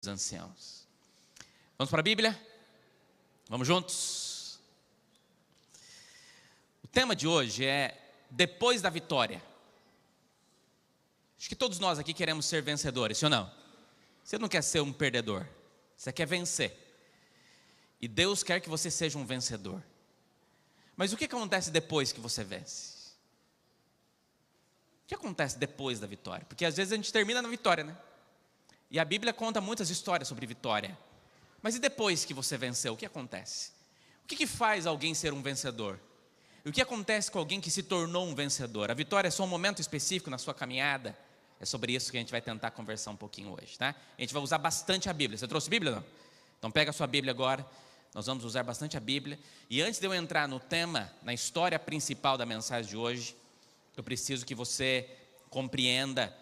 Os anciãos. Vamos para a Bíblia? Vamos juntos? O tema de hoje é depois da vitória. Acho que todos nós aqui queremos ser vencedores, sim ou não? Você não quer ser um perdedor, você quer vencer. E Deus quer que você seja um vencedor. Mas o que acontece depois que você vence? O que acontece depois da vitória? Porque às vezes a gente termina na vitória, né? E a Bíblia conta muitas histórias sobre vitória. Mas e depois que você venceu, o que acontece? O que faz alguém ser um vencedor? E o que acontece com alguém que se tornou um vencedor? A vitória é só um momento específico na sua caminhada? É sobre isso que a gente vai tentar conversar um pouquinho hoje, tá? A gente vai usar bastante a Bíblia. Você trouxe Bíblia, não? Então pega a sua Bíblia agora. Nós vamos usar bastante a Bíblia. E antes de eu entrar no tema, na história principal da mensagem de hoje, eu preciso que você compreenda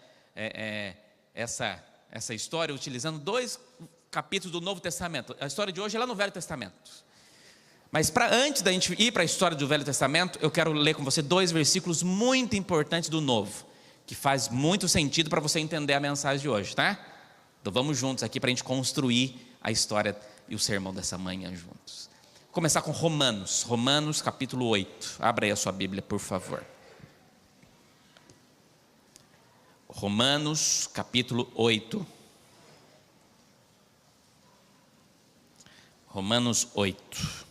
essa história utilizando dois capítulos do Novo Testamento. A história de hoje é lá no Velho Testamento. Mas antes da gente ir para a história do Velho Testamento, eu quero ler com você dois versículos muito importantes do Novo, que faz muito sentido para você entender a mensagem de hoje, tá? Então vamos juntos aqui para a gente construir a história e o sermão dessa manhã juntos. Vou começar com Romanos capítulo 8. Abra aí a sua Bíblia, por favor. Romanos capítulo 8. Romanos 8.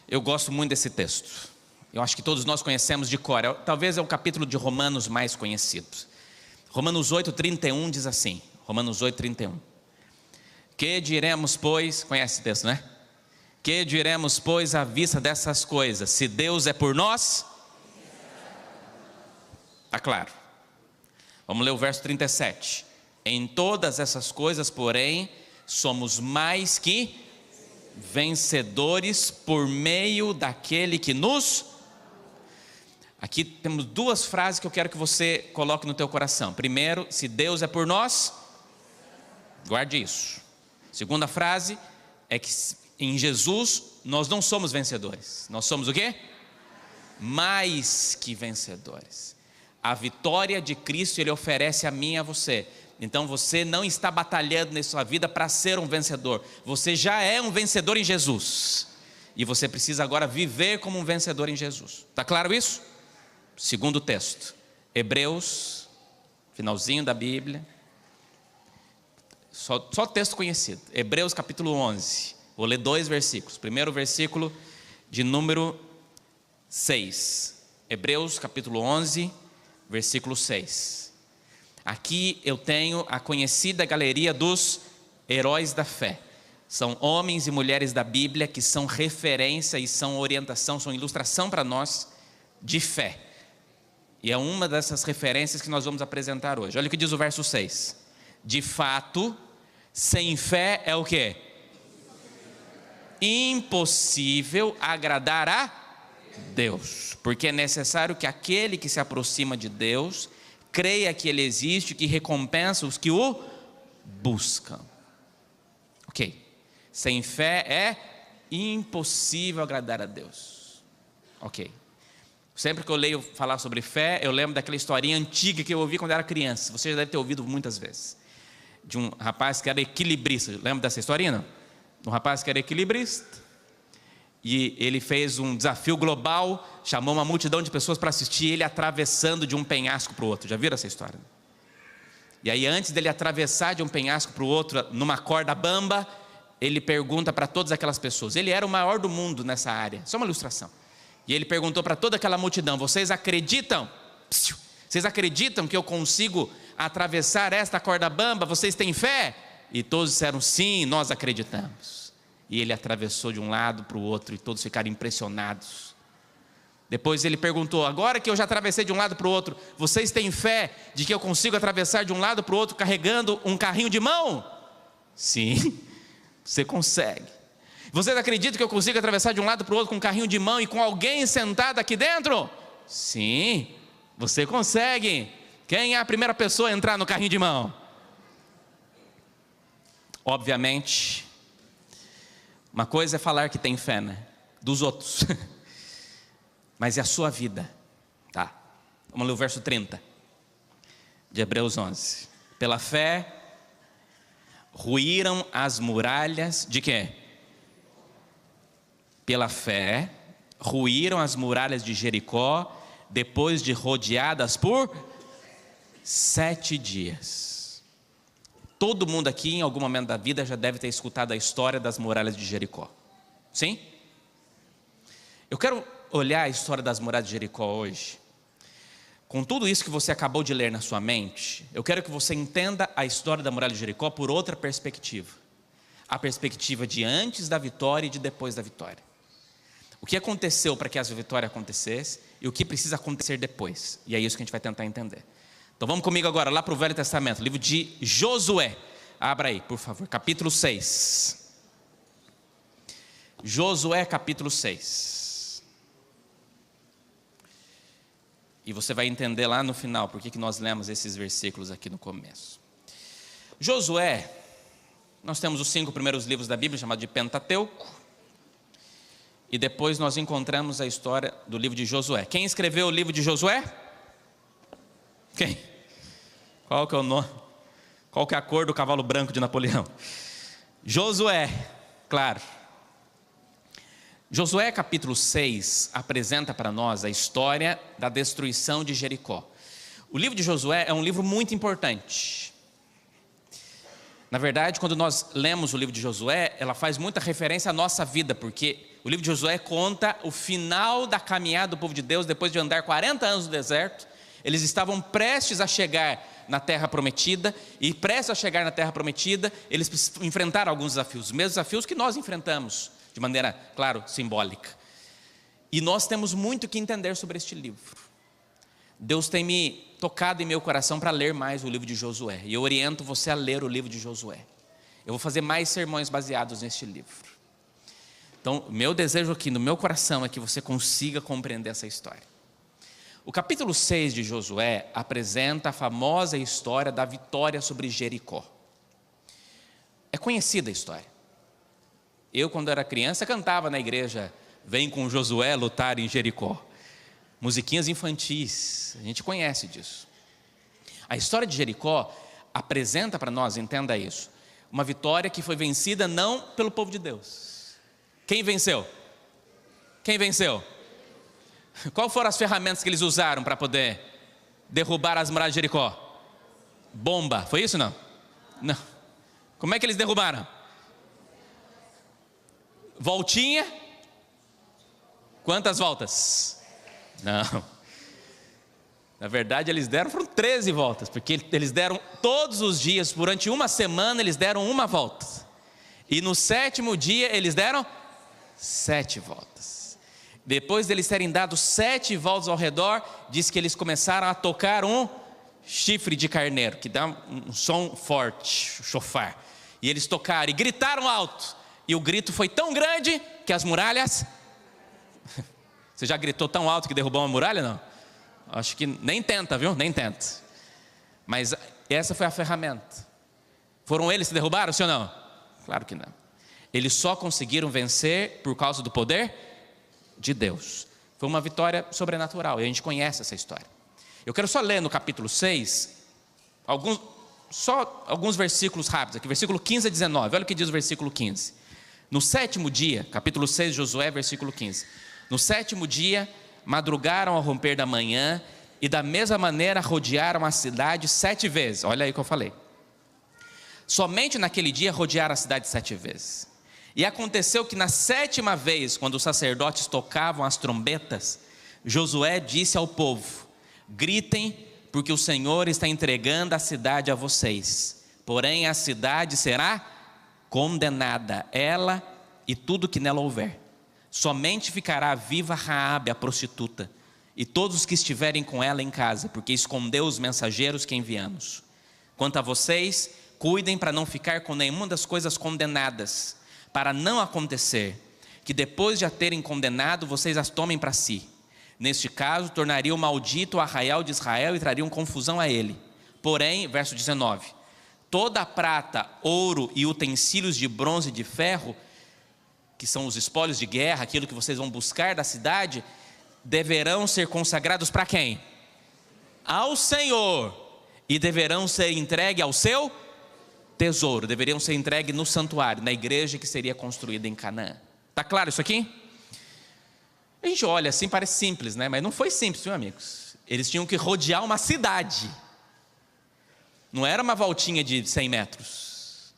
Eu gosto muito desse texto. Eu acho que todos nós conhecemos de cor. Talvez é o capítulo de Romanos mais conhecido. Romanos 8, 31 diz assim. Romanos 8, 31. Que diremos, pois... Conhece esse texto, né? Que diremos, pois, à vista dessas coisas? Se Deus é por nós... Está claro. Vamos ler o verso 37. Em todas essas coisas, porém, somos mais que vencedores por meio daquele que nos... Aqui temos duas frases que eu quero que você coloque no teu coração. Primeiro, se Deus é por nós, guarde isso. Segunda frase é que em Jesus nós não somos vencedores. Nós somos o quê? Mais que vencedores. A vitória de Cristo Ele oferece a mim e a você. Então você não está batalhando na sua vida para ser um vencedor. Você já é um vencedor em Jesus. E você precisa agora viver como um vencedor em Jesus. Está claro isso? Segundo texto, Hebreus, finalzinho da Bíblia. Só texto conhecido. Hebreus capítulo 11. Vou ler dois versículos. Primeiro versículo de número 6. Hebreus capítulo 11, versículo 6. Aqui eu tenho a conhecida galeria dos heróis da fé. São homens e mulheres da Bíblia que são referência e são orientação, são ilustração para nós de fé. E é uma dessas referências que nós vamos apresentar hoje. Olha o que diz o verso 6. De fato, sem fé é o quê? Impossível agradar a Deus. Porque é necessário que aquele que se aproxima de Deus creia que Ele existe, que recompensa os que o buscam. Ok. Sem fé é impossível agradar a Deus. Ok. Sempre que eu leio falar sobre fé, eu lembro daquela historinha antiga que eu ouvi quando era criança. Você já deve ter ouvido muitas vezes. De um rapaz que era equilibrista. Lembra dessa historinha, não? Um rapaz que era equilibrista. E ele fez um desafio global, chamou uma multidão de pessoas para assistir ele atravessando de um penhasco para o outro. Já viram essa história? E aí antes dele atravessar de um penhasco para o outro, numa corda bamba, ele pergunta para todas aquelas pessoas. Ele era o maior do mundo nessa área. Só uma ilustração. E ele perguntou para toda aquela multidão: vocês acreditam? Vocês acreditam que eu consigo atravessar esta corda bamba? Vocês têm fé? E todos disseram sim, nós acreditamos. E ele atravessou de um lado para o outro e todos ficaram impressionados. Depois ele perguntou: agora que eu já atravessei de um lado para o outro, vocês têm fé de que eu consigo atravessar de um lado para o outro carregando um carrinho de mão? Sim, você consegue. Vocês acreditam que eu consigo atravessar de um lado para o outro com um carrinho de mão e com alguém sentado aqui dentro? Sim, você consegue. Quem é a primeira pessoa a entrar no carrinho de mão? Obviamente, uma coisa é falar que tem fé, né? Dos outros. Mas é a sua vida, tá? Vamos ler o verso 30 de Hebreus 11. Pela fé, ruíram as muralhas de quê? Pela fé, ruíram as muralhas de Jericó, depois de rodeadas por 7 dias. Todo mundo aqui, em algum momento da vida, já deve ter escutado a história das muralhas de Jericó. Sim? Eu quero olhar a história das muralhas de Jericó hoje. Com tudo isso que você acabou de ler na sua mente, eu quero que você entenda a história da muralha de Jericó por outra perspectiva. A perspectiva de antes da vitória e de depois da vitória. O que aconteceu para que essa vitória acontecesse e o que precisa acontecer depois. E é isso que a gente vai tentar entender. Então vamos comigo agora lá para o Velho Testamento, livro de Josué. Abra aí, por favor, capítulo 6. Josué, capítulo 6. E você vai entender lá no final por que nós lemos esses versículos aqui no começo. Josué, nós temos os 5 primeiros livros da Bíblia, chamado de Pentateuco. E depois nós encontramos a história do livro de Josué. Quem escreveu o livro de Josué? Quem? Qual que é o nome? Qual que é a cor do cavalo branco de Napoleão? Josué, claro. Josué capítulo 6 apresenta para nós a história da destruição de Jericó. O livro de Josué é um livro muito importante. Na verdade, quando nós lemos o livro de Josué, ela faz muita referência à nossa vida, porque o livro de Josué conta o final da caminhada do povo de Deus, depois de andar 40 anos no deserto. Eles estavam prestes a chegar na terra prometida, e prestes a chegar na terra prometida, eles enfrentaram alguns desafios, os mesmos desafios que nós enfrentamos, de maneira, claro, simbólica. E nós temos muito que entender sobre este livro. Deus tem me tocado em meu coração para ler mais o livro de Josué, e eu oriento você a ler o livro de Josué. Eu vou fazer mais sermões baseados neste livro. Então, meu desejo aqui no meu coração é que você consiga compreender essa história. O capítulo 6 de Josué apresenta a famosa história da vitória sobre Jericó. É conhecida a história. Eu, quando era criança, cantava na igreja: "Vem com Josué lutar em Jericó". Musiquinhas infantis, a gente conhece disso. A história de Jericó apresenta para nós, entenda isso, uma vitória que foi vencida não pelo povo de Deus. Quem venceu? Quem venceu? Qual foram as ferramentas que eles usaram para poder derrubar as muralhas de Jericó? Bomba, foi isso não? Não. Como é que eles derrubaram? Voltinha? Quantas voltas? Não. Na verdade foram 13 voltas, porque eles deram todos os dias, durante uma semana eles deram uma volta. E no 7º dia eles deram 7 voltas. Depois deles terem dado 7 voltas ao redor, diz que eles começaram a tocar um chifre de carneiro, que dá um som forte, chofar. E eles tocaram e gritaram alto. E o grito foi tão grande que as muralhas... Você já gritou tão alto que derrubou uma muralha? Não? Acho que nem tenta, viu? Nem tenta. Mas essa foi a ferramenta. Foram eles que derrubaram, sim ou não? Claro que não. Eles só conseguiram vencer por causa do poder de Deus. Foi uma vitória sobrenatural, e a gente conhece essa história. Eu quero só ler no capítulo 6, alguns versículos rápidos aqui, versículo 15 a 19, olha o que diz o versículo 15. No 7º dia, capítulo 6 de Josué, versículo 15. No 7º dia, madrugaram ao romper da manhã, e da mesma maneira rodearam a cidade 7 vezes. Olha aí o que eu falei. Somente naquele dia rodearam a cidade 7 vezes. E aconteceu que na 7ª vez, quando os sacerdotes tocavam as trombetas, Josué disse ao povo: gritem, porque o Senhor está entregando a cidade a vocês. Porém a cidade será condenada, ela e tudo que nela houver. Somente ficará viva Raabe, a prostituta, e todos os que estiverem com ela em casa, porque escondeu os mensageiros que enviamos. Quanto a vocês, cuidem para não ficar com nenhuma das coisas condenadas, para não acontecer que depois de a terem condenado, vocês as tomem para si. Neste caso, tornariam maldito o arraial de Israel e trariam confusão a ele. Porém, verso 19, toda a prata, ouro e utensílios de bronze e de ferro, que são os espólios de guerra, aquilo que vocês vão buscar da cidade, deverão ser consagrados para quem? Ao Senhor, e deverão ser entregues ao seu tesouro deveriam ser entregues no santuário, na igreja que seria construída em Canaã. Está claro isso aqui? A gente olha assim, parece simples, né? Mas não foi simples, viu, amigos? Eles tinham que rodear uma cidade. Não era uma voltinha de 100 metros.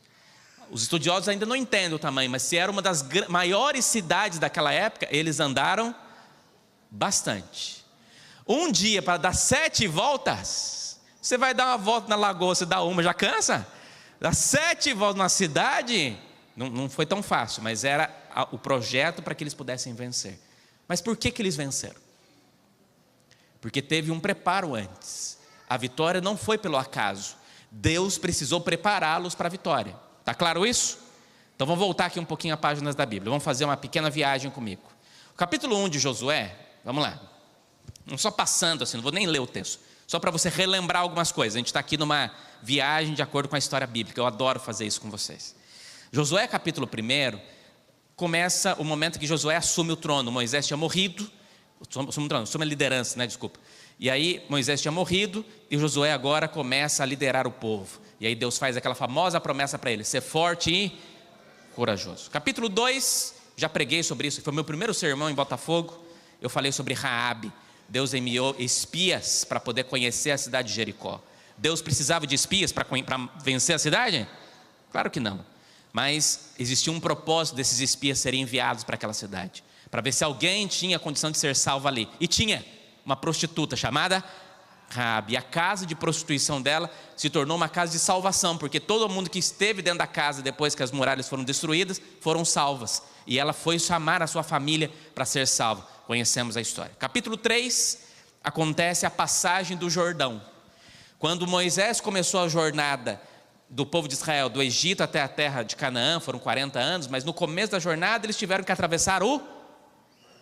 Os estudiosos ainda não entendem o tamanho, mas se era uma das maiores cidades daquela época, eles andaram bastante. Um dia para dar 7 voltas, você vai dar uma volta na lagoa, você dá uma, já cansa? Dar 7 voltas na cidade, não foi tão fácil, mas era o projeto para que eles pudessem vencer. Mas por que eles venceram? Porque teve um preparo antes. A vitória não foi pelo acaso. Deus precisou prepará-los para a vitória. Está claro isso? Então vamos voltar aqui um pouquinho a páginas da Bíblia. Vamos fazer uma pequena viagem comigo. O capítulo 1 de Josué, vamos lá. Não só passando assim, não vou nem ler o texto. Só para você relembrar algumas coisas. A gente está aqui numa viagem de acordo com a história bíblica. Eu adoro fazer isso com vocês. Josué capítulo 1, começa o momento que Josué assume o trono. Moisés tinha morrido, assume a liderança, né? Desculpa. E aí Moisés tinha morrido e Josué agora começa a liderar o povo. E aí Deus faz aquela famosa promessa para ele: ser forte e corajoso. Capítulo 2, já preguei sobre isso, foi meu primeiro sermão em Botafogo. Eu falei sobre Raabe. Deus enviou espias para poder conhecer a cidade de Jericó. Deus precisava de espias para vencer a cidade? Claro que não. Mas existia um propósito desses espias serem enviados para aquela cidade, para ver se alguém tinha condição de ser salvo ali. E tinha uma prostituta chamada Raabe. E a casa de prostituição dela se tornou uma casa de salvação, porque todo mundo que esteve dentro da casa depois que as muralhas foram destruídas, foram salvas. E ela foi chamar a sua família para ser salva. Conhecemos a história. Capítulo 3, acontece a passagem do Jordão. Quando Moisés começou a jornada do povo de Israel, do Egito até a terra de Canaã, foram 40 anos, mas no começo da jornada eles tiveram que atravessar o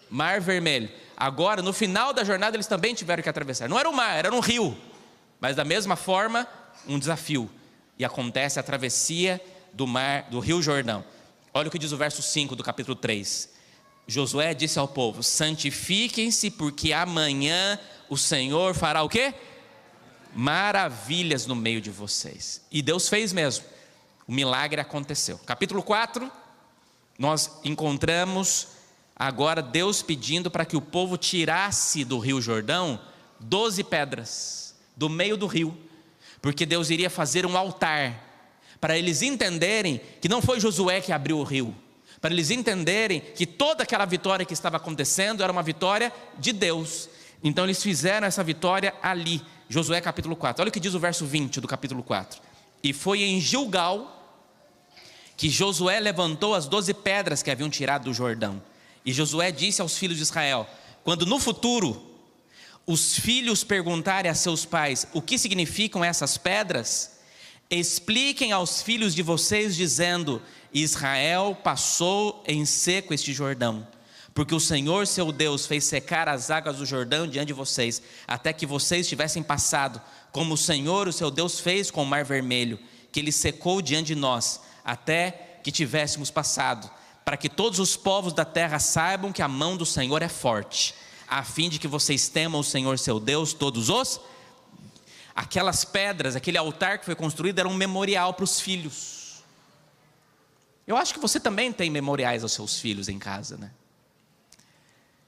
Mar Vermelho. Agora, no final da jornada, eles também tiveram que atravessar. Não era um mar, era um rio, mas da mesma forma, um desafio. E acontece a travessia do rio Jordão. Olha o que diz o verso 5 do capítulo 3. Josué disse ao povo: santifiquem-se, porque amanhã o Senhor fará o quê? Maravilhas no meio de vocês. E Deus fez mesmo. O milagre aconteceu. Capítulo 4, nós encontramos agora Deus pedindo para que o povo tirasse do rio Jordão 12 pedras do meio do rio, porque Deus iria fazer um altar, para eles entenderem que não foi Josué que abriu o rio, para eles entenderem que toda aquela vitória que estava acontecendo era uma vitória de Deus. Então eles fizeram essa vitória ali. Josué capítulo 4, olha o que diz o verso 20 do capítulo 4. E foi em Gilgal que Josué levantou as 12 pedras que haviam tirado do Jordão. E Josué disse aos filhos de Israel: quando no futuro os filhos perguntarem a seus pais o que significam essas pedras, expliquem aos filhos de vocês dizendo: Israel passou em seco este Jordão, porque o Senhor seu Deus fez secar as águas do Jordão diante de vocês, até que vocês tivessem passado, como o Senhor o seu Deus fez com o Mar Vermelho, que ele secou diante de nós, até que tivéssemos passado, para que todos os povos da terra saibam que a mão do Senhor é forte, a fim de que vocês temam o Senhor seu Deus todos os... Aquelas pedras, aquele altar que foi construído era um memorial para os filhos. Eu acho que você também tem memoriais aos seus filhos em casa, né?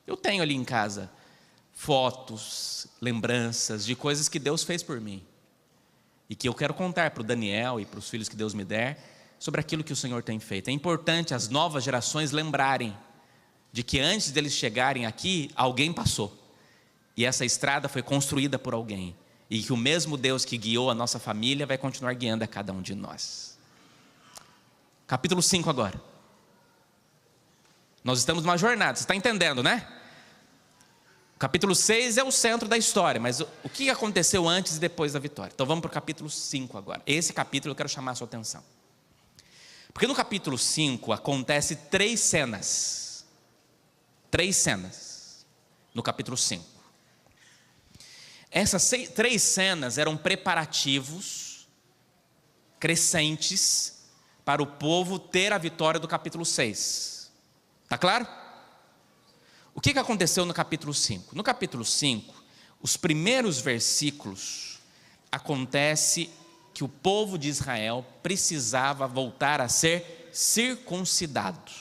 Eu tenho ali em casa fotos, lembranças de coisas que Deus fez por mim, e que eu quero contar para o Daniel e para os filhos que Deus me der, sobre aquilo que o Senhor tem feito. É importante as novas gerações lembrarem de que antes deles chegarem aqui, alguém passou, e essa estrada foi construída por alguém, e que o mesmo Deus que guiou a nossa família vai continuar guiando a cada um de nós. Capítulo 5 agora. Nós estamos numa jornada, você está entendendo, né? O capítulo 6 é o centro da história, mas o que aconteceu antes e depois da vitória? Então vamos para o capítulo 5 agora. Esse capítulo eu quero chamar a sua atenção, porque no capítulo 5 acontece 3 cenas. 3 cenas no capítulo 5. Essas 3 cenas eram preparativos crescentes para o povo ter a vitória do capítulo 6. Está claro? O que aconteceu no capítulo 5? No capítulo 5, os primeiros versículos, acontece que o povo de Israel precisava voltar a ser circuncidado.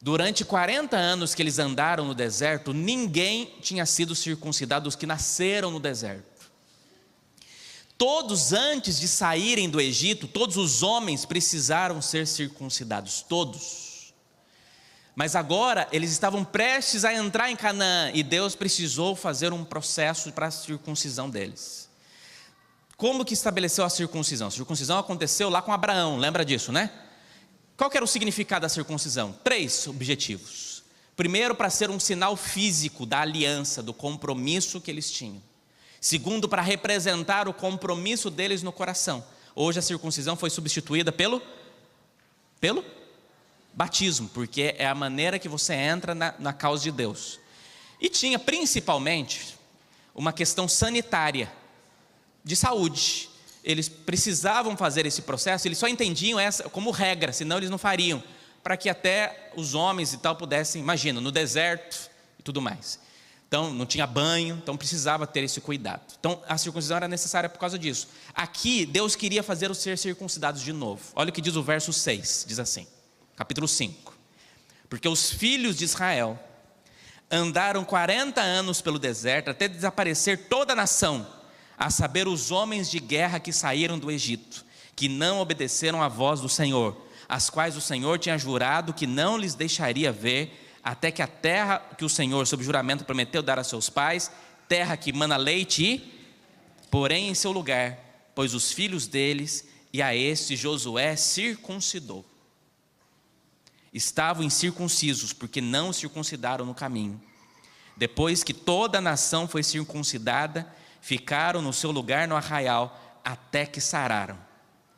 Durante 40 anos que eles andaram no deserto, ninguém tinha sido circuncidado dos que nasceram no deserto. Todos, antes de saírem do Egito, todos os homens precisaram ser circuncidados, todos. Mas agora eles estavam prestes a entrar em Canaã e Deus precisou fazer um processo para a circuncisão deles. Como que estabeleceu a circuncisão? A circuncisão aconteceu lá com Abraão, lembra disso, né? Qual que era o significado da circuncisão? 3 objetivos. Primeiro, para ser um sinal físico da aliança, do compromisso que eles tinham. Segundo, para representar o compromisso deles no coração. Hoje a circuncisão foi substituída pelo batismo, porque é a maneira que você entra na causa de Deus. E tinha principalmente uma questão sanitária, de saúde. Eles precisavam fazer esse processo, eles só entendiam essa como regra, senão eles não fariam, para que até os homens e tal pudessem, imagina, no deserto e tudo mais. Então não tinha banho, então precisava ter esse cuidado. Então a circuncisão era necessária por causa disso. Aqui Deus queria fazer os ser circuncidados de novo. Olha o que diz o verso 6, diz assim, capítulo 5. Porque os filhos de Israel andaram 40 anos pelo deserto, até desaparecer toda a nação, a saber, os homens de guerra que saíram do Egito, que não obedeceram à voz do Senhor, as quais o Senhor tinha jurado que não lhes deixaria ver, até que a terra que o Senhor, sob juramento, prometeu dar a seus pais, terra que mana leite, porém em seu lugar, pois os filhos deles, e a este Josué circuncidou. Estavam incircuncisos, porque não circuncidaram no caminho. Depois que toda a nação foi circuncidada, ficaram no seu lugar no arraial, até que sararam.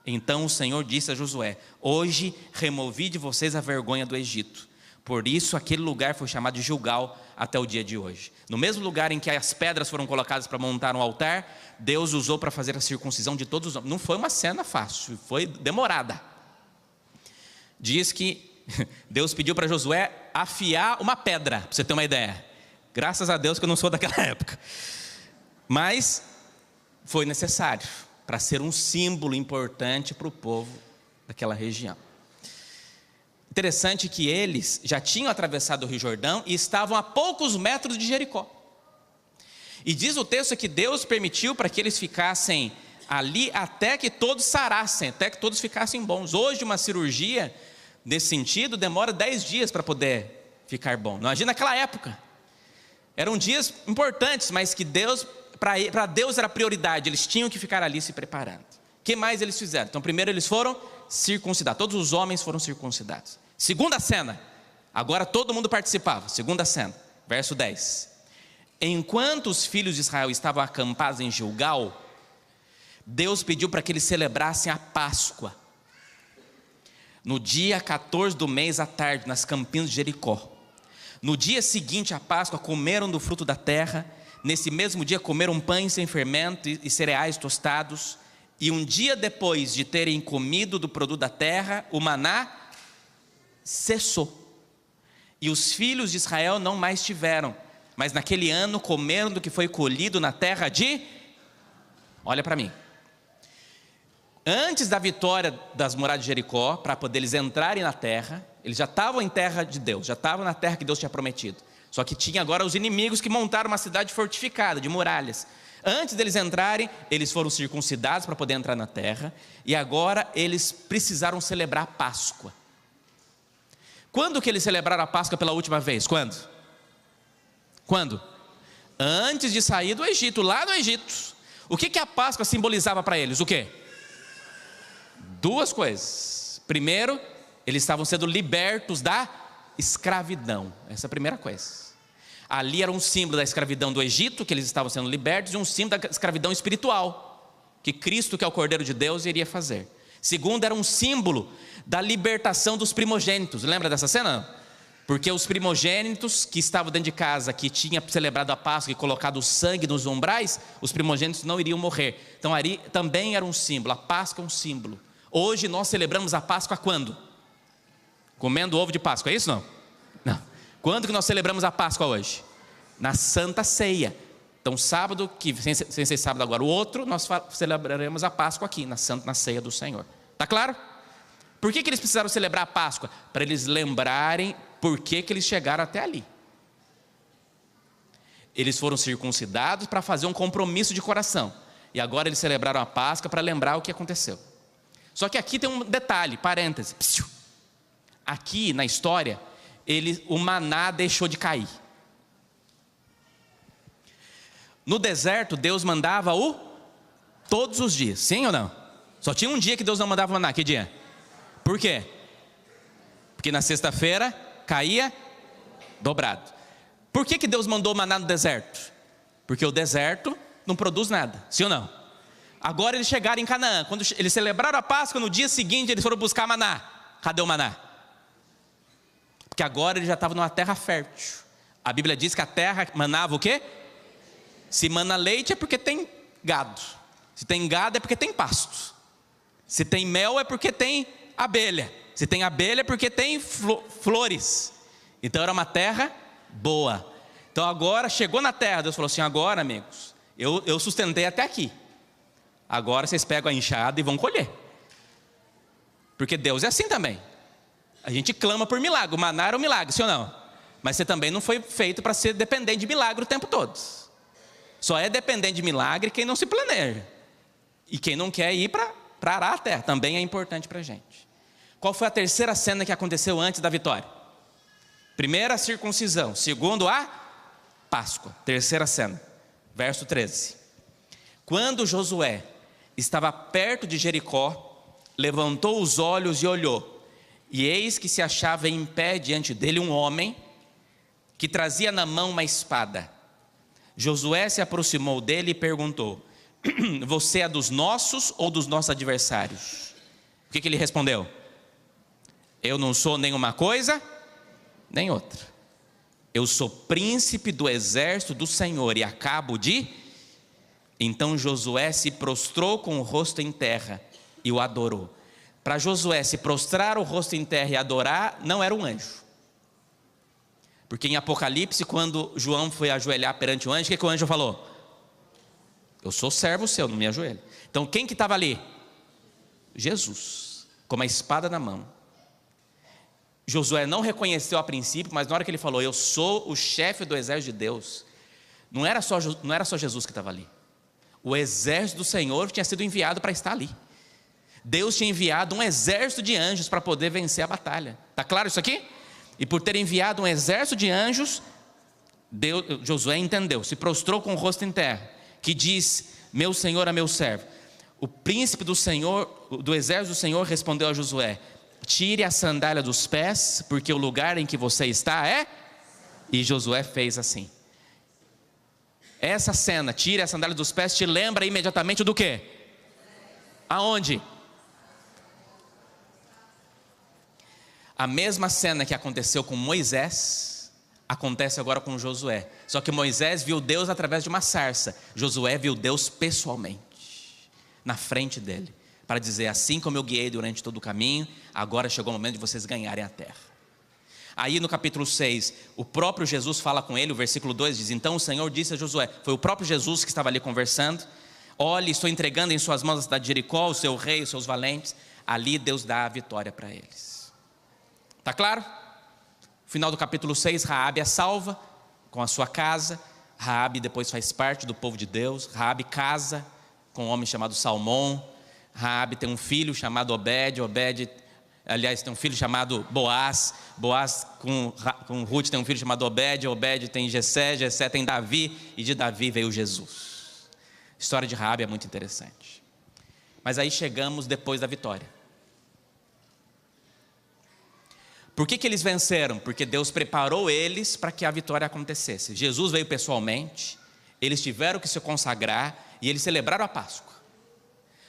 Então o Senhor disse a Josué: hoje removi de vocês a vergonha do Egito. Por isso aquele lugar foi chamado de Gilgal até o dia de hoje. No mesmo lugar em que as pedras foram colocadas para montar um altar, Deus usou para fazer a circuncisão de todos os homens. Não foi uma cena fácil, foi demorada. Diz que Deus pediu para Josué afiar uma pedra, para você ter uma ideia. Graças a Deus que eu não sou daquela época. Mas foi necessário para ser um símbolo importante para o povo daquela região. Interessante que eles já tinham atravessado o Rio Jordão e estavam a poucos metros de Jericó. E diz o texto que Deus permitiu para que eles ficassem ali até que todos sarassem, até que todos ficassem bons. Hoje uma cirurgia nesse sentido demora 10 dias para poder ficar bom. Imagina naquela época. Eram dias importantes, mas que Deus, para Deus era prioridade, eles tinham que ficar ali se preparando. O que mais eles fizeram? Então primeiro eles foram circuncidados, todos os homens foram circuncidados. Segunda cena, agora todo mundo participava. Segunda cena, verso 10. Enquanto os filhos de Israel estavam acampados em Gilgal, Deus pediu para que eles celebrassem a Páscoa. No dia 14 do mês à tarde, nas campinas de Jericó. No dia seguinte à Páscoa, comeram do fruto da terra. Nesse mesmo dia comeram pães sem fermento e cereais tostados. E um dia depois de terem comido do produto da terra, o maná cessou. E os filhos de Israel não mais tiveram, mas naquele ano comeram do que foi colhido na terra de... Olha para mim. Antes da vitória das muralhas de Jericó, para poder eles entrarem na terra, eles já estavam em terra de Deus, já estavam na terra que Deus tinha prometido. Só que tinha agora os inimigos que montaram uma cidade fortificada, de muralhas. Antes deles entrarem, eles foram circuncidados para poder entrar na terra. E agora eles precisaram celebrar a Páscoa. Quando que eles celebraram a Páscoa pela última vez? Quando? Antes de sair do Egito, lá no Egito. O que a Páscoa simbolizava para eles? O quê? Duas coisas. Primeiro, eles estavam sendo libertos da escravidão. Essa é a primeira coisa. Ali era um símbolo da escravidão do Egito, que eles estavam sendo libertos, e um símbolo da escravidão espiritual, que Cristo, que é o Cordeiro de Deus, iria fazer. Segundo, era um símbolo da libertação dos primogênitos. Lembra dessa cena? Porque os primogênitos que estavam dentro de casa, que tinha celebrado a Páscoa e colocado o sangue nos umbrais, os primogênitos não iriam morrer. Então ali também era um símbolo, a Páscoa é um símbolo. Hoje nós celebramos a Páscoa quando? Comendo ovo de Páscoa, é isso não? Não. Quando que nós celebramos a Páscoa hoje? Na Santa Ceia. Então sábado, sem ser sábado agora, o outro, nós celebraremos a Páscoa aqui, na ceia do Senhor. Está claro? Por que eles precisaram celebrar a Páscoa? Para eles lembrarem por que eles chegaram até ali. Eles foram circuncidados para fazer um compromisso de coração. E agora eles celebraram a Páscoa para lembrar o que aconteceu. Só que aqui tem um detalhe, parêntese. Aqui na história, o maná deixou de cair. No deserto, Deus mandava todos os dias, sim ou não? Só tinha um dia que Deus não mandava maná, que dia? Por quê? Porque na sexta-feira caía dobrado. Por que Deus mandou maná no deserto? Porque o deserto não produz nada, sim ou não? Agora eles chegaram em Canaã, quando eles celebraram a Páscoa, no dia seguinte eles foram buscar maná. Cadê o maná? Porque agora eles já estavam numa terra fértil. A Bíblia diz que a terra manava o quê? Se mana leite é porque tem gado. Se tem gado é porque tem pasto. Se tem mel é porque tem abelha. Se tem abelha é porque tem flores. Então era uma terra boa. Então agora chegou na terra, Deus falou assim: agora, amigos, eu sustentei até aqui. Agora vocês pegam a enxada e vão colher. Porque Deus é assim também. A gente clama por milagre. O maná era um milagre, sim ou não? Mas você também não foi feito para ser dependente de milagre o tempo todo. Só é dependente de milagre quem não se planeja. E quem não quer ir para arar a terra. Também é importante para a gente. Qual foi a terceira cena que aconteceu antes da vitória? Primeira, a circuncisão. Segundo, a Páscoa. Terceira cena. Verso 13. Quando Josué estava perto de Jericó, levantou os olhos e olhou. E eis que se achava em pé diante dele um homem que trazia na mão uma espada. Josué se aproximou dele e perguntou: você é dos nossos ou dos nossos adversários? O que ele respondeu? Eu não sou nenhuma coisa, nem outra. Eu sou príncipe do exército do Senhor e acabo de... Então Josué se prostrou com o rosto em terra e o adorou. Para Josué se prostrar o rosto em terra e adorar, não era um anjo. Porque em Apocalipse, quando João foi ajoelhar perante o anjo, o que o anjo falou? Eu sou servo seu, não me ajoelho. Então quem que estava ali? Jesus, com uma espada na mão. Josué não reconheceu a princípio, mas na hora que ele falou: eu sou o chefe do exército de Deus, não era só Jesus que estava ali. O exército do Senhor tinha sido enviado para estar ali. Deus tinha enviado um exército de anjos para poder vencer a batalha. Está claro isso aqui? E por ter enviado um exército de anjos, Josué entendeu, se prostrou com o rosto em terra, que diz: meu Senhor é meu servo. O príncipe do exército do Senhor respondeu a Josué: tire a sandália dos pés, porque o lugar em que você está é... E Josué fez assim. Essa cena, tire a sandália dos pés, te lembra imediatamente do quê? Aonde? A mesma cena que aconteceu com Moisés, acontece agora com Josué. Só que Moisés viu Deus através de uma sarça. Josué viu Deus pessoalmente, na frente dele, para dizer: assim como eu guiei durante todo o caminho, agora chegou o momento de vocês ganharem a terra. Aí no capítulo 6, o próprio Jesus fala com ele, o versículo 2 diz: então o Senhor disse a Josué, foi o próprio Jesus que estava ali conversando: olhe, estou entregando em suas mãos a cidade de Jericó, o seu rei, os seus valentes. Ali Deus dá a vitória para eles. Está claro? Final do capítulo 6, Raabe é salva com a sua casa. Raabe depois faz parte do povo de Deus. Raabe casa com um homem chamado Salmão. Raabe tem um filho chamado Obed. Aliás, tem um filho chamado Boaz. Boaz com Ruth tem um filho chamado Obed. Obed tem Jessé. Jessé tem Davi. E de Davi veio Jesus. A história de Raabe é muito interessante. Mas aí chegamos depois da vitória. Por que eles venceram? Porque Deus preparou eles para que a vitória acontecesse. Jesus veio pessoalmente, eles tiveram que se consagrar e eles celebraram a Páscoa.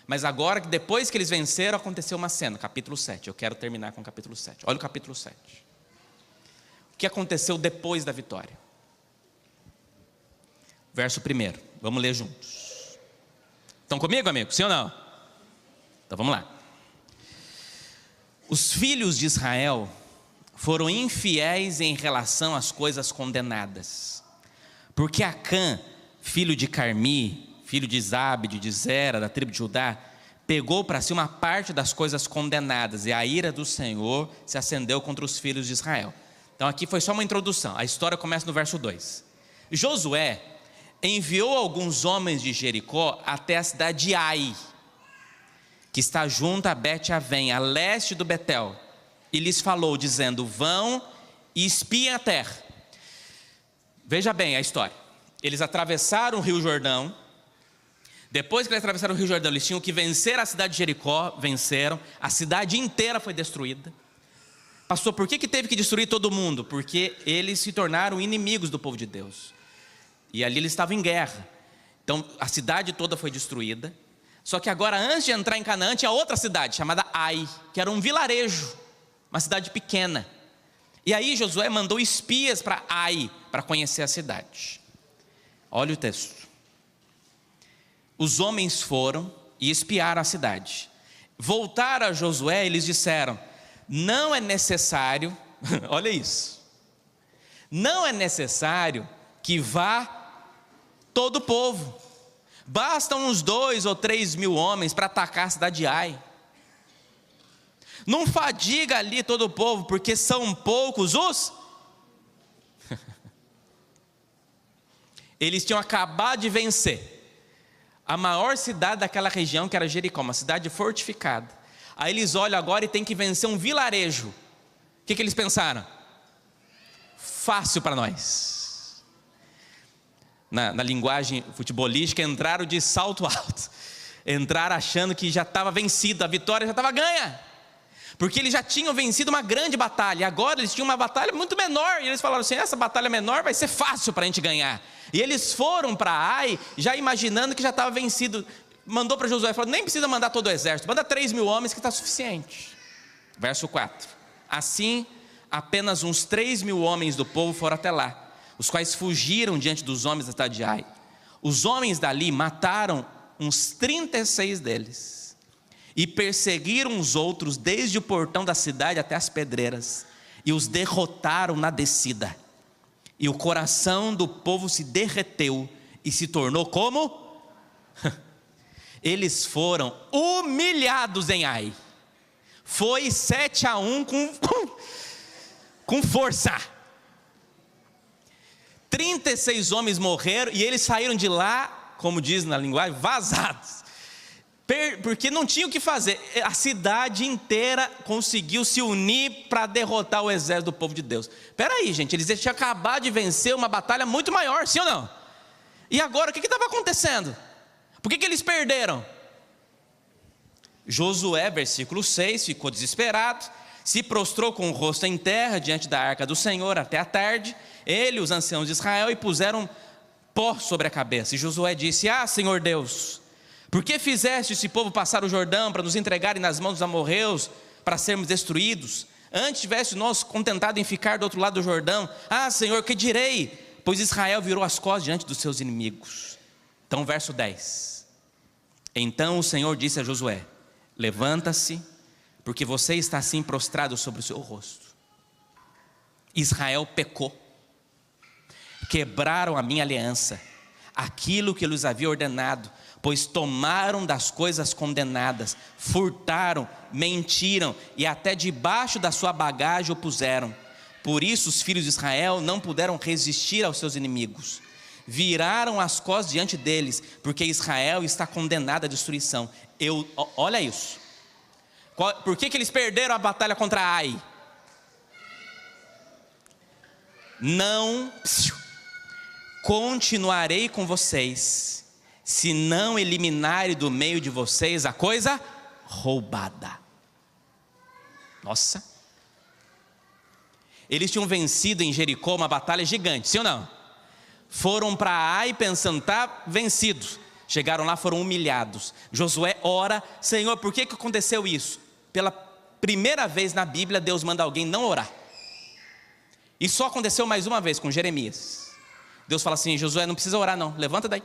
Mas agora, depois que eles venceram, aconteceu uma cena, capítulo 7. Eu quero terminar com o capítulo 7. Olha o capítulo 7. O que aconteceu depois da vitória? Verso 1. Vamos ler juntos. Estão comigo, amigo? Sim ou não? Então vamos lá. Os filhos de Israel foram infiéis em relação às coisas condenadas, porque Acã filho de Carmi, filho de Zabde, de Zera, da tribo de Judá, pegou para si uma parte das coisas condenadas, e a ira do Senhor se acendeu contra os filhos de Israel. Então aqui foi só uma introdução, a história começa no verso 2. Josué enviou alguns homens de Jericó até a cidade de Ai, que está junto a Bet-Avém, a leste do Betel, e lhes falou, dizendo: vão e espiem a terra. Veja bem a história. Eles atravessaram o Rio Jordão. Depois que eles atravessaram o Rio Jordão, eles tinham que vencer a cidade de Jericó. Venceram, a cidade inteira foi destruída. Pastor, por que teve que destruir todo mundo? Porque eles se tornaram inimigos do povo de Deus, e ali eles estavam em guerra. Então a cidade toda foi destruída. Só que agora, antes de entrar em Canaã, tinha outra cidade chamada Ai, que era um vilarejo, uma cidade pequena. E aí Josué mandou espias para Ai, para conhecer a cidade. Olha o texto. Os homens foram e espiaram a cidade. Voltaram a Josué e eles disseram: não é necessário, olha isso, não é necessário que vá todo o povo. Bastam uns 2 ou 3 mil homens para atacar a cidade de Ai. Não fadiga ali todo o povo, porque são poucos os... Eles tinham acabado de vencer a maior cidade daquela região, que era Jericó, uma cidade fortificada. Aí eles olham agora e tem que vencer um vilarejo. O que eles pensaram? Fácil para nós. Na linguagem futebolística, entraram de salto alto. Entraram achando que já estava vencido, a vitória já estava ganha. Porque eles já tinham vencido uma grande batalha. Agora eles tinham uma batalha muito menor. E eles falaram assim: essa batalha menor vai ser fácil para a gente ganhar. E eles foram para Ai, já imaginando que já estava vencido. Mandou para Josué, falou: nem precisa mandar todo o exército, manda 3 mil homens que está suficiente. Verso 4. Assim, apenas uns 3 mil homens do povo foram até lá, os quais fugiram diante dos homens da cidade de Ai. Os homens dali mataram uns 36 deles, e perseguiram os outros desde o portão da cidade até as pedreiras, e os derrotaram na descida. E o coração do povo se derreteu e se tornou como? Eles foram humilhados em Ai. Foi 7-1 com força. 36 homens morreram e eles saíram de lá, como diz na linguagem, vazados. Porque não tinha o que fazer. A cidade inteira conseguiu se unir para derrotar o exército do povo de Deus. Espera aí, gente, eles tinham acabado de vencer uma batalha muito maior, sim ou não? E agora, o que estava acontecendo? Por que eles perderam? Josué, versículo 6, ficou desesperado, se prostrou com o rosto em terra diante da arca do Senhor até a tarde, ele e os anciãos de Israel, e puseram pó sobre a cabeça. E Josué disse: ah, Senhor Deus, por que fizeste esse povo passar o Jordão para nos entregarem nas mãos dos amorreus, para sermos destruídos? Antes tivesse nós contentado em ficar do outro lado do Jordão. Ah, Senhor, que direi? Pois Israel virou as costas diante dos seus inimigos. Então, verso 10. Então o Senhor disse a Josué: levanta-se, porque você está assim prostrado sobre o seu rosto. Israel pecou, quebraram a minha aliança, aquilo que eu lhes havia ordenado, pois tomaram das coisas condenadas, furtaram, mentiram, e até debaixo da sua bagagem o puseram. Por isso os filhos de Israel não puderam resistir aos seus inimigos, viraram as costas diante deles, porque Israel está condenado à destruição. Olha isso. Por que eles perderam a batalha contra Ai? Não continuarei com vocês, se não eliminarem do meio de vocês a coisa roubada. Nossa. Eles tinham vencido em Jericó uma batalha gigante, sim ou não? Foram para Ai pensando: tá vencidos. Chegaram lá, foram humilhados. Josué ora: Senhor, por que aconteceu isso? Pela primeira vez na Bíblia, Deus manda alguém não orar. E só aconteceu mais uma vez com Jeremias. Deus fala assim: Josué, não precisa orar não, levanta daí.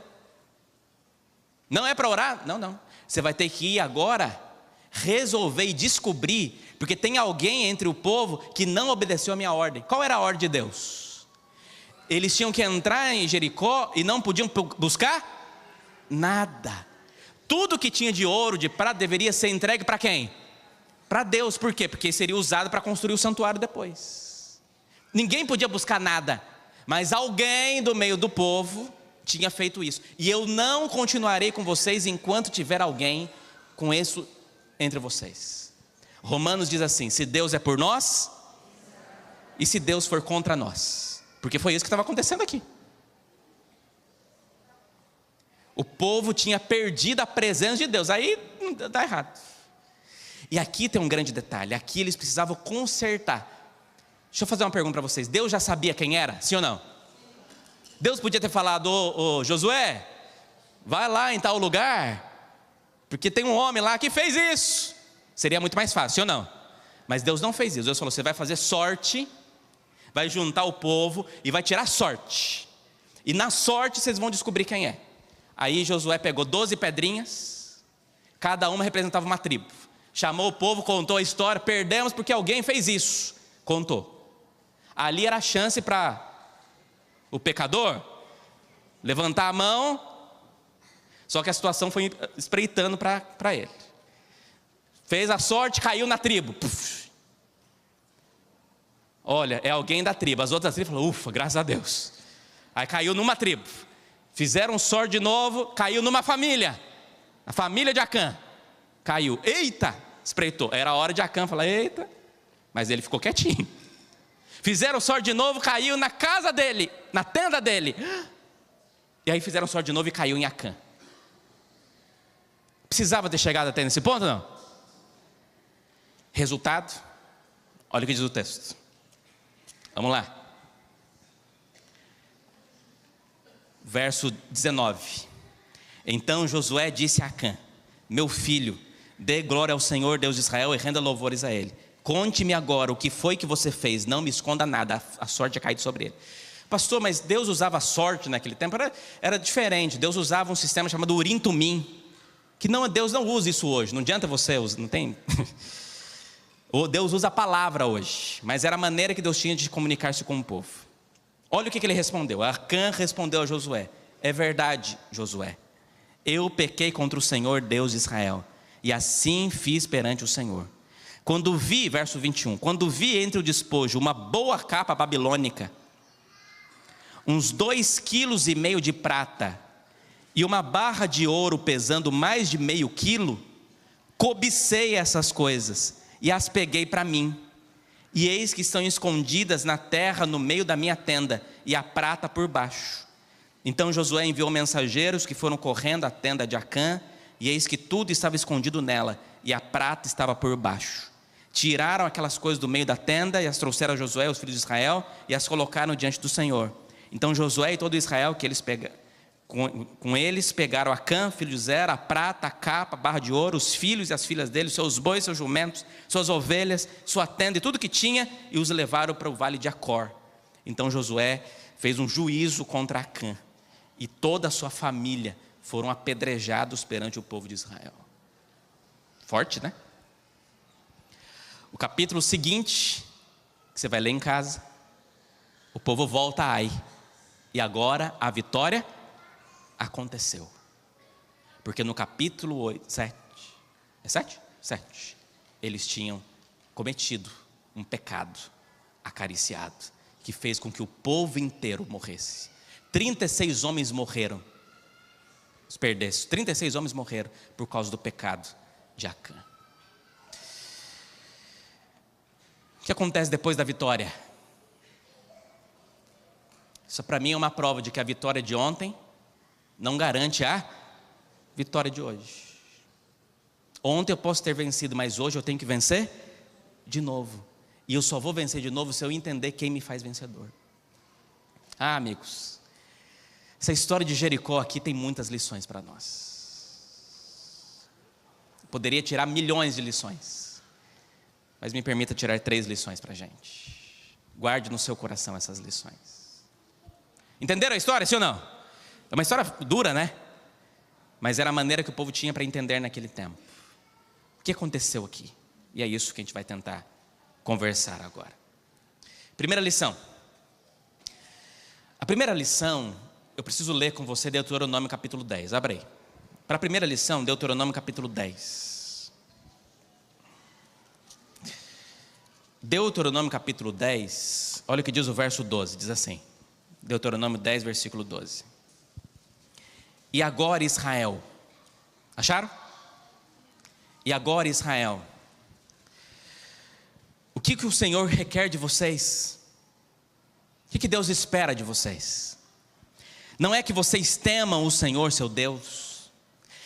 Não é para orar? Não. Você vai ter que ir agora resolver e descobrir, porque tem alguém entre o povo que não obedeceu a minha ordem. Qual era a ordem de Deus? Eles tinham que entrar em Jericó e não podiam buscar nada. Tudo que tinha de ouro, de prata, deveria ser entregue para quem? Para Deus. Por quê? Porque seria usado para construir o santuário depois. Ninguém podia buscar nada, mas alguém do meio do povo tinha feito isso. E eu não continuarei com vocês enquanto tiver alguém com isso entre vocês. Romanos diz assim: se Deus é por nós, e se Deus for contra nós? Porque foi isso que estava acontecendo aqui. O povo tinha perdido a presença de Deus. Aí dá errado. E aqui tem um grande detalhe. Aqui eles precisavam consertar. Deixa eu fazer uma pergunta para vocês. Deus já sabia quem era? Sim ou não? Deus podia ter falado: ô Josué, vai lá em tal lugar, porque tem um homem lá que fez isso. Seria muito mais fácil, sim ou não? Mas Deus não fez isso. Deus falou: você vai fazer sorte, vai juntar o povo e vai tirar sorte. E na sorte vocês vão descobrir quem é. Aí Josué pegou 12 pedrinhas, cada uma representava uma tribo. Chamou o povo, contou a história. Perdemos porque alguém fez isso. Contou. Ali era a chance para o pecador levantar a mão. Só que a situação foi espreitando para ele. Fez a sorte, caiu na tribo. Puf. Olha, é alguém da tribo. As outras tribos falaram: ufa, graças a Deus. Aí caiu numa tribo. Fizeram sorte de novo, caiu numa família. A família de Acã. Caiu. Eita, espreitou. Era a hora de Acã falar: eita. Mas ele ficou quietinho. Fizeram sorte de novo, caiu na casa dele, na tenda dele. E aí fizeram sorte de novo e caiu em Acã. Precisava ter chegado até nesse ponto, não? Resultado, olha o que diz o texto. Vamos lá. Verso 19. Então Josué disse a Acã: meu filho, dê glória ao Senhor Deus de Israel e renda louvores a Ele. Conte-me agora o que foi que você fez, não me esconda nada. A sorte é caída sobre ele. Pastor, mas Deus usava sorte naquele tempo? Era diferente. Deus usava um sistema chamado Urim Tumim, que não, Deus não usa isso hoje. Não adianta você usar, não tem. Deus usa a palavra hoje, mas era a maneira que Deus tinha de comunicar-se com o povo. Olha o que ele respondeu. Acã respondeu a Josué: é verdade, Josué, eu pequei contra o Senhor Deus de Israel, e assim fiz perante o Senhor. Quando vi, verso 21, quando vi entre o despojo uma boa capa babilônica, uns 2,5 kg de prata, e uma barra de ouro pesando mais de meio quilo, cobicei essas coisas, e as peguei para mim. E eis que estão escondidas na terra no meio da minha tenda, e a prata por baixo. Então Josué enviou mensageiros que foram correndo à tenda de Acã, e eis que tudo estava escondido nela, e a prata estava por baixo. Tiraram aquelas coisas do meio da tenda, e as trouxeram a Josué, os filhos de Israel, e as colocaram diante do Senhor. Então Josué e todo Israel, com eles pegaram Acã, filho de Zera, a prata, a capa, a barra de ouro, os filhos e as filhas dele, seus bois, seus jumentos, suas ovelhas, sua tenda e tudo que tinha, e os levaram para o vale de Acor. Então Josué fez um juízo contra Acã, e toda a sua família foram apedrejados perante o povo de Israel. Forte, né? O capítulo seguinte, que você vai ler em casa, o povo volta a Ai, e agora a vitória aconteceu. Porque no capítulo 7, é 7? 7, eles tinham cometido um pecado acariciado, que fez com que o povo inteiro morresse. 36 homens morreram, os perdesses, 36 homens morreram por causa do pecado de Acã. O que acontece depois da vitória? Isso para mim é uma prova de que a vitória de ontem não garante a vitória de hoje. Ontem eu posso ter vencido, mas hoje eu tenho que vencer de novo. E eu só vou vencer de novo se eu entender quem me faz vencedor. Ah, amigos, essa história de Jericó aqui tem muitas lições para nós. Poderia tirar milhões de lições, mas me permita tirar 3 lições para a gente. Guarde no seu coração essas lições. Entenderam a história, sim ou não? É uma história dura, né? Mas era a maneira que o povo tinha para entender naquele tempo. O que aconteceu aqui? E é isso que a gente vai tentar conversar agora. Primeira lição: A primeira lição, eu preciso ler com você Deuteronômio capítulo 10. Abre aí. Para a primeira lição, Deuteronômio capítulo 10. Deuteronômio capítulo 10, olha o que diz o verso 12, diz assim. Deuteronômio 10, versículo 12. E agora, Israel. Acharam? E agora, Israel. O que o Senhor requer de vocês? O que Deus espera de vocês? Não é que vocês temam o Senhor, seu Deus,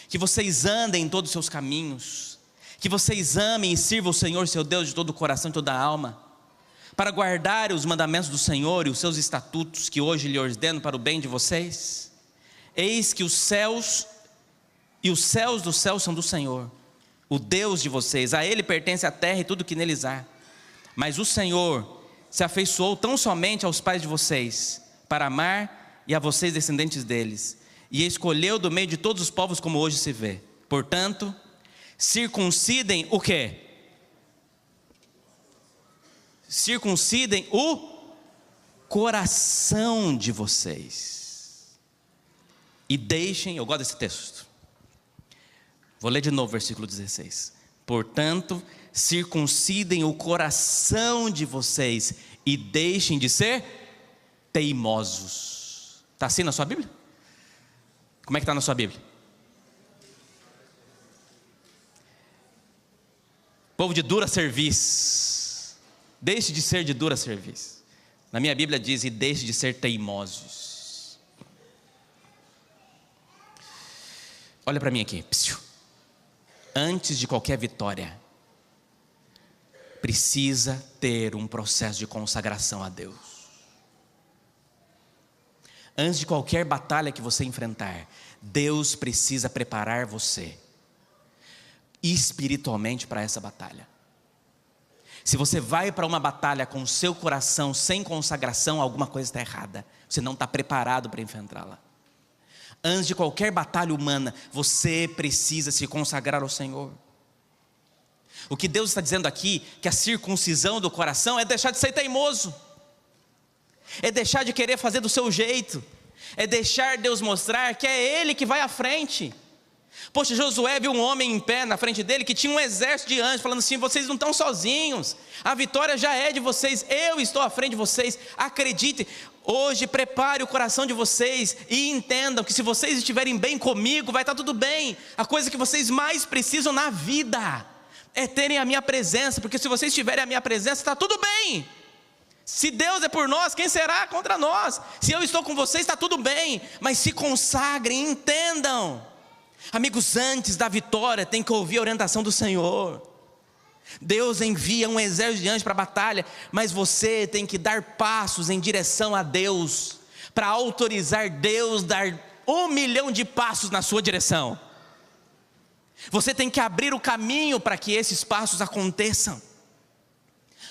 que vocês andem em todos os seus caminhos, que vocês amem e sirvam o Senhor, seu Deus, de todo o coração e toda a alma, para guardar os mandamentos do Senhor e os seus estatutos que hoje lhe ordeno para o bem de vocês. Eis que os céus e os céus dos céus são do Senhor, o Deus de vocês. A Ele pertence a terra e tudo que neles há. Mas o Senhor se afeiçoou tão somente aos pais de vocês, para amar e a vocês descendentes deles, e escolheu do meio de todos os povos como hoje se vê. Portanto, circuncidem o quê? Circuncidem o coração de vocês. E deixem, eu gosto desse texto. Vou ler de novo o versículo 16. Portanto, circuncidem o coração de vocês e deixem de ser teimosos. Está assim na sua Bíblia? Como é que está na sua Bíblia? Povo de dura cerviz, deixe de ser de dura cerviz. Na minha Bíblia diz, e deixe de ser teimosos. Olha para mim aqui. Antes de qualquer vitória, precisa ter um processo de consagração a Deus. Antes de qualquer batalha que você enfrentar, Deus precisa preparar você espiritualmente para essa batalha. Se você vai para uma batalha com o seu coração sem consagração, alguma coisa está errada. Você não está preparado para enfrentá-la. Antes de qualquer batalha humana, você precisa se consagrar ao Senhor. O que Deus está dizendo aqui, que a circuncisão do coração é deixar de ser teimoso, é deixar de querer fazer do seu jeito, é deixar Deus mostrar que é Ele que vai à frente. Poxa, Josué viu um homem em pé na frente dele que tinha um exército de anjos, falando assim: vocês não estão sozinhos, a vitória já é de vocês, eu estou à frente de vocês, acreditem. Hoje prepare o coração de vocês e entendam que se vocês estiverem bem comigo, vai estar tudo bem. A coisa que vocês mais precisam na vida é terem a minha presença, porque se vocês tiverem a minha presença, está tudo bem. Se Deus é por nós, quem será contra nós? Se eu estou com vocês, está tudo bem. Mas se consagrem, entendam. Amigos, antes da vitória tem que ouvir a orientação do Senhor. Deus envia um exército de anjos para a batalha, mas você tem que dar passos em direção a Deus, para autorizar Deus a dar 1 milhão de passos na sua direção. Você tem que abrir o caminho para que esses passos aconteçam.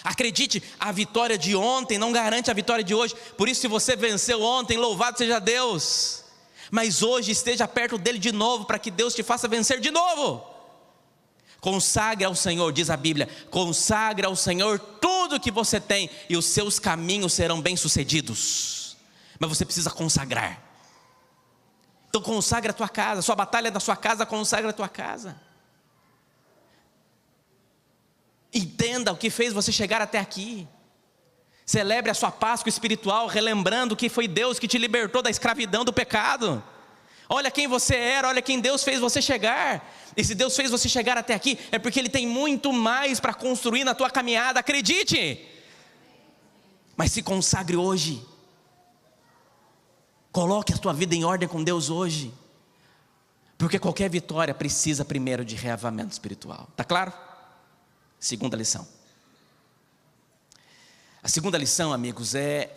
Acredite, a vitória de ontem não garante a vitória de hoje. Por isso, se você venceu ontem, louvado seja Deus. Mas hoje esteja perto dele de novo, para que Deus te faça vencer de novo. Consagre ao Senhor, diz a Bíblia, consagre ao Senhor tudo que você tem, e os seus caminhos serão bem-sucedidos. Mas você precisa consagrar. Então consagre a tua casa, sua batalha é da sua casa, consagre a tua casa. Entenda o que fez você chegar até aqui. Celebre a sua Páscoa espiritual, relembrando que foi Deus que te libertou da escravidão do pecado. Olha quem você era, olha quem Deus fez você chegar. E se Deus fez você chegar até aqui, é porque Ele tem muito mais para construir na tua caminhada, acredite. Mas se consagre hoje. Coloque a tua vida em ordem com Deus hoje. Porque qualquer vitória precisa primeiro de reavamento espiritual. Está claro? Segunda lição. A segunda lição, amigos, é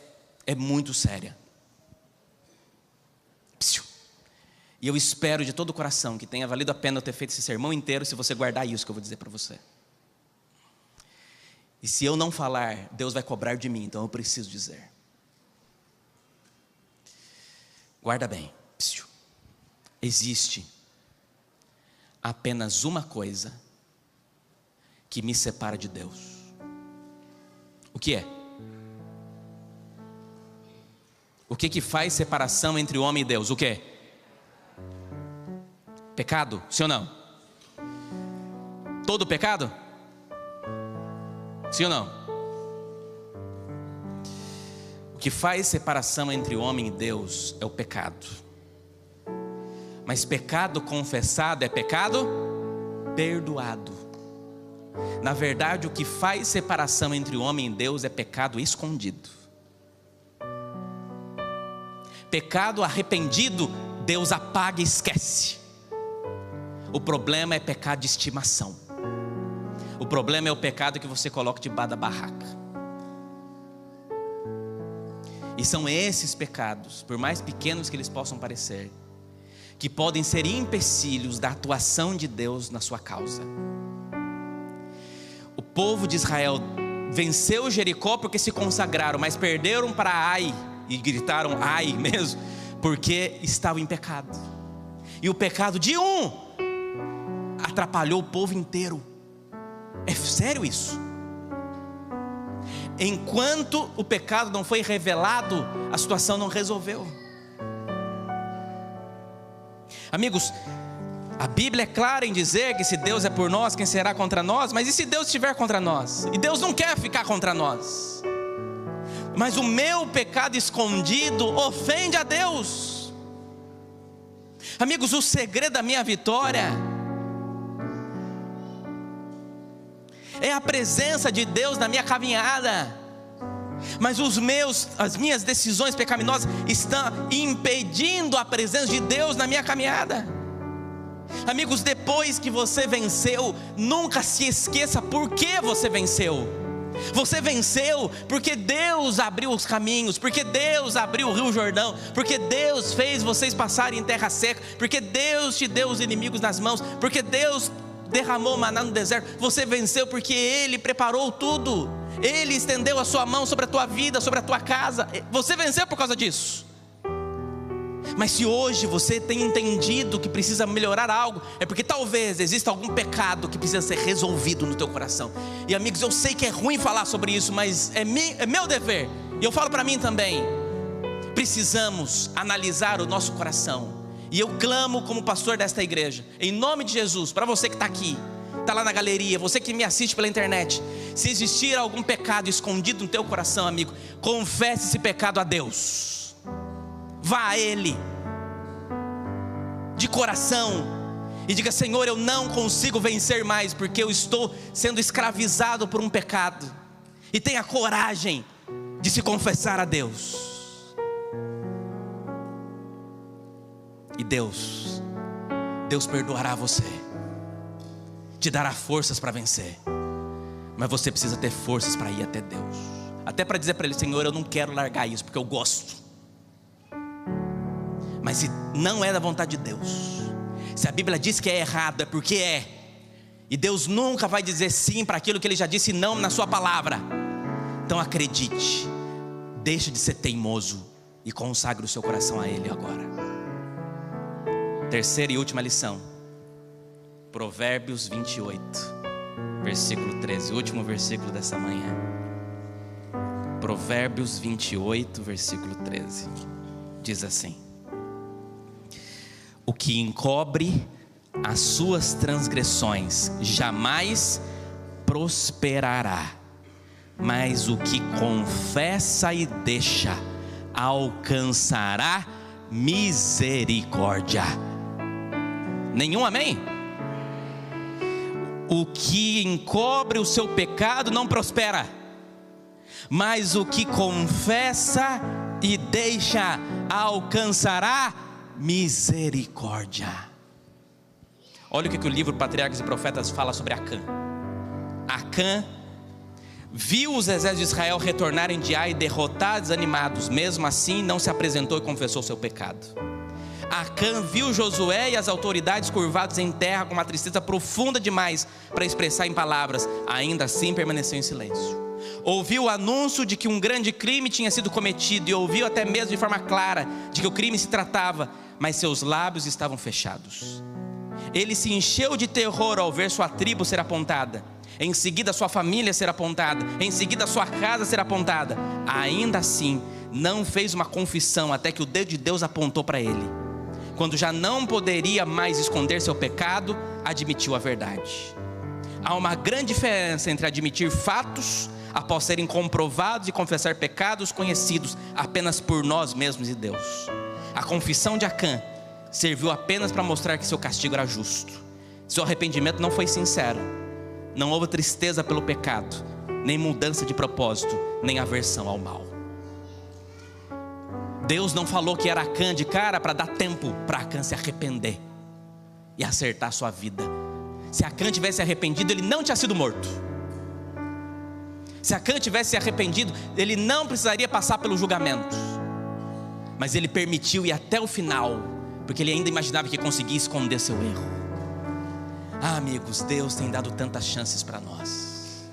muito séria. E eu espero de todo o coração que tenha valido a pena eu ter feito esse sermão inteiro, se você guardar isso que eu vou dizer para você. E se eu não falar, Deus vai cobrar de mim, então eu preciso dizer. Guarda bem. Existe apenas uma coisa que me separa de Deus. O que é? O que faz separação entre o homem e Deus? O quê? Pecado, sim ou não? Todo pecado? Sim ou não? O que faz separação entre o homem e Deus é o pecado. Mas pecado confessado é pecado perdoado. Na verdade, o que faz separação entre o homem e Deus é pecado escondido. Pecado arrependido, Deus apaga e esquece. O problema é pecado de estimação. O problema é o pecado que você coloca debaixo da barraca. E são esses pecados, por mais pequenos que eles possam parecer, que podem ser empecilhos da atuação de Deus na sua causa. O povo de Israel venceu Jericó porque se consagraram, mas perderam para Ai, e gritaram ai mesmo, porque estavam em pecado. E o pecado de um atrapalhou o povo inteiro. É sério isso. Enquanto o pecado não foi revelado, a situação não resolveu. Amigos, a Bíblia é clara em dizer que se Deus é por nós, quem será contra nós? Mas e se Deus estiver contra nós? E Deus não quer ficar contra nós. Mas o meu pecado escondido ofende a Deus. Amigos, o segredo da minha vitória é a presença de Deus na minha caminhada. Mas as minhas decisões pecaminosas estão impedindo a presença de Deus na minha caminhada. Amigos, depois que você venceu, nunca se esqueça por que você venceu. Você venceu porque Deus abriu os caminhos, porque Deus abriu o Rio Jordão, porque Deus fez vocês passarem em terra seca, porque Deus te deu os inimigos nas mãos, porque Deus derramou maná no deserto. Você venceu porque Ele preparou tudo. Ele estendeu a sua mão sobre a tua vida, sobre a tua casa. Você venceu por causa disso. Mas se hoje você tem entendido que precisa melhorar algo, é porque talvez exista algum pecado que precisa ser resolvido no teu coração. E amigos, eu sei que é ruim falar sobre isso, mas é meu dever, e eu falo para mim também. Precisamos analisar o nosso coração. E eu clamo como pastor desta igreja, em nome de Jesus, para você que está aqui, está lá na galeria, você que me assiste pela internet, se existir algum pecado escondido no teu coração, amigo, confesse esse pecado a Deus. Vá a Ele de coração e diga: Senhor, eu não consigo vencer mais, porque eu estou sendo escravizado por um pecado. E tenha coragem de se confessar a Deus. E Deus perdoará você, te dará forças para vencer. Mas você precisa ter forças para ir até Deus, até para dizer para Ele: Senhor, eu não quero largar isso, porque eu gosto. Mas se não é da vontade de Deus, se a Bíblia diz que é errado, é porque é. E Deus nunca vai dizer sim para aquilo que Ele já disse não na sua palavra. Então acredite, deixe de ser teimoso e consagre o seu coração a Ele agora. Terceira e última lição, Provérbios 28, versículo 13, último versículo dessa manhã. Provérbios 28, versículo 13, diz assim: o que encobre as suas transgressões jamais prosperará, mas o que confessa e deixa alcançará misericórdia. Nenhum amém? O que encobre o seu pecado não prospera, mas o que confessa e deixa alcançará misericórdia. Olha o que o livro Patriarcas e Profetas fala sobre Acã. Acã viu os exércitos de Israel retornarem de Ai derrotados, animados. Mesmo assim não se apresentou e confessou seu pecado. Acã viu Josué e as autoridades curvados em terra com uma tristeza profunda demais para expressar em palavras. Ainda assim permaneceu em silêncio. Ouviu o anúncio de que um grande crime tinha sido cometido, e ouviu até mesmo de forma clara de que o crime se tratava, mas seus lábios estavam fechados. Ele se encheu de terror ao ver sua tribo ser apontada, em seguida sua família ser apontada, em seguida sua casa ser apontada. Ainda assim não fez uma confissão até que o dedo de Deus apontou para ele. Quando já não poderia mais esconder seu pecado, admitiu a verdade. Há uma grande diferença entre admitir fatos após serem comprovados e confessar pecados conhecidos apenas por nós mesmos e Deus. A confissão de Acã serviu apenas para mostrar que seu castigo era justo. Seu arrependimento não foi sincero. Não houve tristeza pelo pecado, nem mudança de propósito, nem aversão ao mal. Deus não falou que era Acã de cara para dar tempo para Acã se arrepender e acertar sua vida. Se Acã tivesse arrependido, ele não tinha sido morto. Se Acã tivesse se arrependido, ele não precisaria passar pelo julgamento. Mas ele permitiu ir até o final, porque ele ainda imaginava que conseguia esconder seu erro. Ah, amigos, Deus tem dado tantas chances para nós.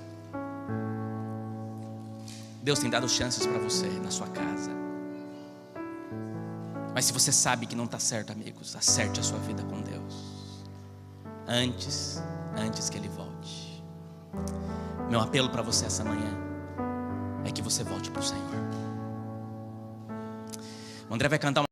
Deus tem dado chances para você na sua casa. Mas se você sabe que não está certo, amigos, acerte a sua vida com Deus antes que Ele volte. Meu apelo para você essa manhã é que você volte para o Senhor. O André vai cantar uma